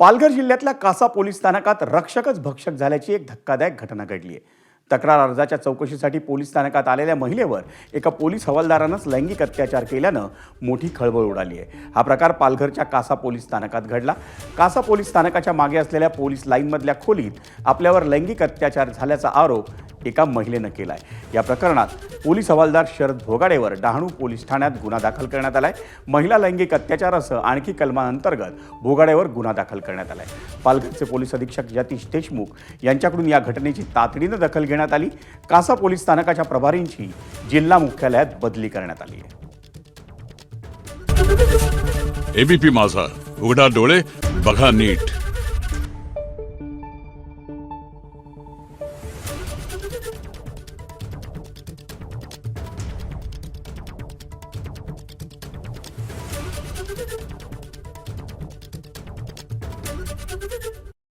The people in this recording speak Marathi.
पालघर जिल्ह्यातल्या कासा पोलीस स्थानकात रक्षकच भक्षक झाल्याची एक धक्कादायक घटना घडली आहे। तक्रार अर्जाच्या चौकशीसाठी पोलीस स्थानकात आलेल्या महिलेवर एका पोलीस हवालदारानंच लैंगिक अत्याचार केल्यानं मोठी खळबळ उडाली आहे। हा प्रकार पालघरच्या कासा पोलीस स्थानकात घडला। कासा पोलीस स्थानकाच्या मागे असलेल्या पोलीस लाईनमधल्या खोलीत आपल्यावर लैंगिक अत्याचार झाल्याचा आरोप एका महिलेनं केलाय। या प्रकरणात पोलीस हवालदार शरद भोगाडेवर डहाणू पोलीस ठाण्यात गुन्हा दाखल करण्यात आलाय। महिला लैंगिक अत्याचारासह आणखी कलमांतर्गत भोगाडेवर गुन्हा दाखल करण्यात आलाय। पालघरचे पोलीस अधीक्षक यतीश देशमुख यांच्याकडून या घटनेची तातडीनं दखल घेण्यात आली। कासा पोलीस स्थानकाच्या प्रभारींची जिल्हा मुख्यालयात बदली करण्यात आली आहे। एबीपी माझा, उघडा डोळे बघा नीट।